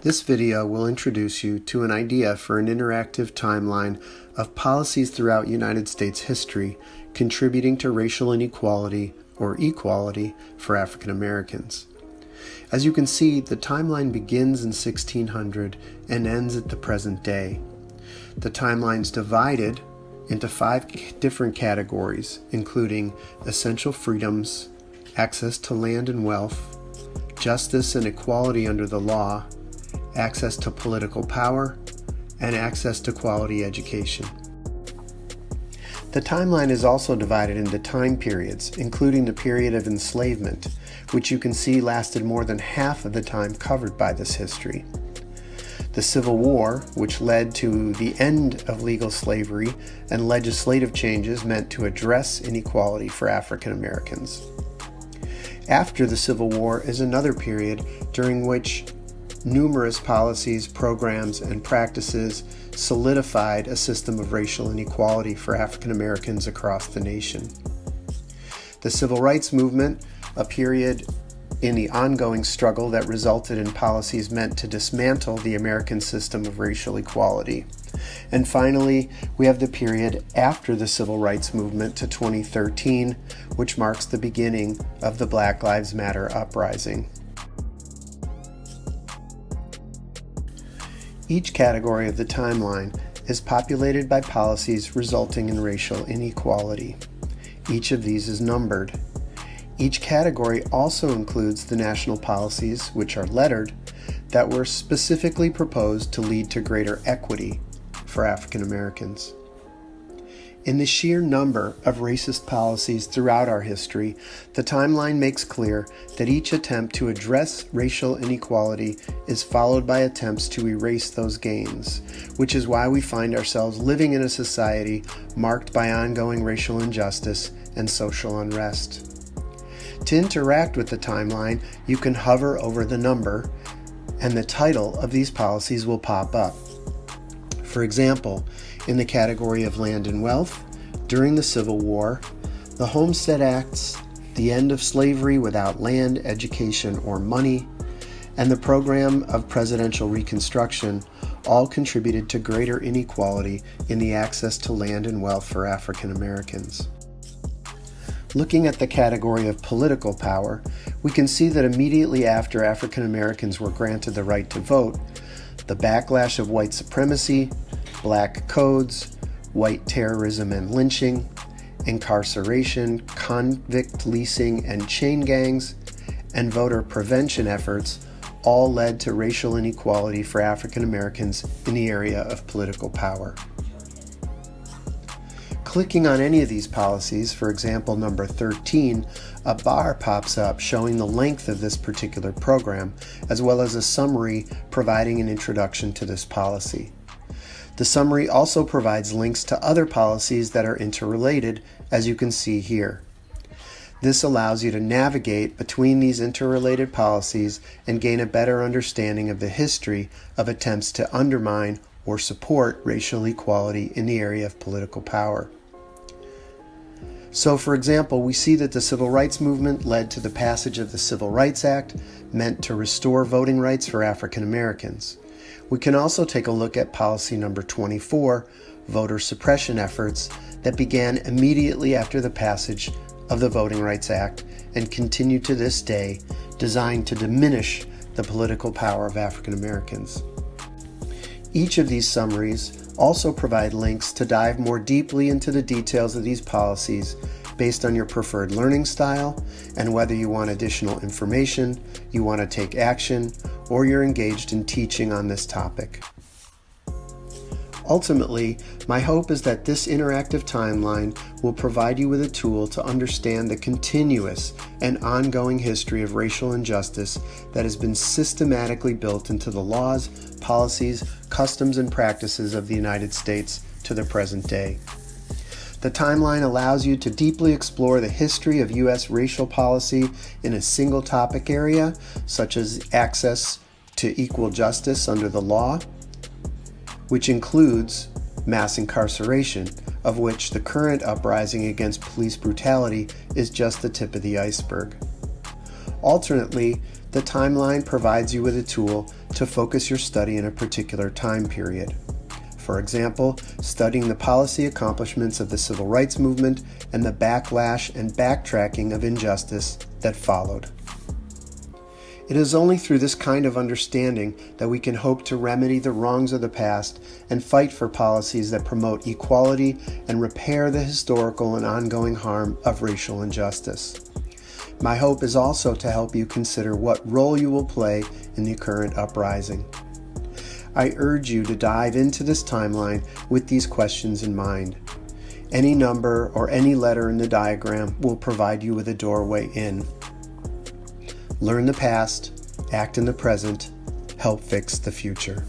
This video will introduce you to an idea for an interactive timeline of policies throughout United States history contributing to racial inequality or equality for African Americans. As you can see, the timeline begins in 1600 and ends at the present day. The timeline's divided into 5 different categories, including essential freedoms, access to land and wealth, justice and equality under the law, access to political power, and access to quality education. The timeline is also divided into time periods, including the period of enslavement, which you can see lasted more than half of the time covered by this history. The Civil War, which led to the end of legal slavery and legislative changes meant to address inequality for African Americans. After the Civil War is another period during which numerous policies, programs, and practices solidified a system of racial inequality for African Americans across the nation. The Civil Rights Movement, a period in the ongoing struggle that resulted in policies meant to dismantle the American system of racial equality. And finally, we have the period after the Civil Rights Movement to 2013, which marks the beginning of the Black Lives Matter uprising. Each category of the timeline is populated by policies resulting in racial inequality. Each of these is numbered. Each category also includes the national policies, which are lettered, that were specifically proposed to lead to greater equity for African Americans. In the sheer number of racist policies throughout our history, the timeline makes clear that each attempt to address racial inequality is followed by attempts to erase those gains, which is why we find ourselves living in a society marked by ongoing racial injustice and social unrest. To interact with the timeline, you can hover over the number, and the title of these policies will pop up. For example, in the category of land and wealth, during the Civil War, the Homestead Acts, the end of slavery without land, education, or money, and the program of presidential reconstruction all contributed to greater inequality in the access to land and wealth for African Americans. Looking at the category of political power, we can see that immediately after African Americans were granted the right to vote, the backlash of white supremacy, black codes, white terrorism and lynching, incarceration, convict leasing and chain gangs, and voter prevention efforts all led to racial inequality for African Americans in the area of political power. Clicking on any of these policies, for example number 13, a bar pops up showing the length of this particular program, as well as a summary providing an introduction to this policy. The summary also provides links to other policies that are interrelated, as you can see here. This allows you to navigate between these interrelated policies and gain a better understanding of the history of attempts to undermine or support racial equality in the area of political power. So, for example, we see that the Civil Rights Movement led to the passage of the Civil Rights Act, meant to restore voting rights for African Americans. We can also take a look at policy number 24, voter suppression efforts, that began immediately after the passage of the Voting Rights Act and continue to this day, designed to diminish the political power of African Americans. Each of these summaries also provide links to dive more deeply into the details of these policies based on your preferred learning style and whether you want additional information, you want to take action, or you're engaged in teaching on this topic. Ultimately, my hope is that this interactive timeline will provide you with a tool to understand the continuous and ongoing history of racial injustice that has been systematically built into the laws, policies, customs, and practices of the United States to the present day. The timeline allows you to deeply explore the history of U.S. racial policy in a single topic area, such as access to equal justice under the law, which includes mass incarceration, of which the current uprising against police brutality is just the tip of the iceberg. Alternately, the timeline provides you with a tool to focus your study in a particular time period. For example, studying the policy accomplishments of the civil rights movement and the backlash and backtracking of injustice that followed. It is only through this kind of understanding that we can hope to remedy the wrongs of the past and fight for policies that promote equality and repair the historical and ongoing harm of racial injustice. My hope is also to help you consider what role you will play in the current uprising. I urge you to dive into this timeline with these questions in mind. Any number or any letter in the diagram will provide you with a doorway in. Learn the past, act in the present, help fix the future.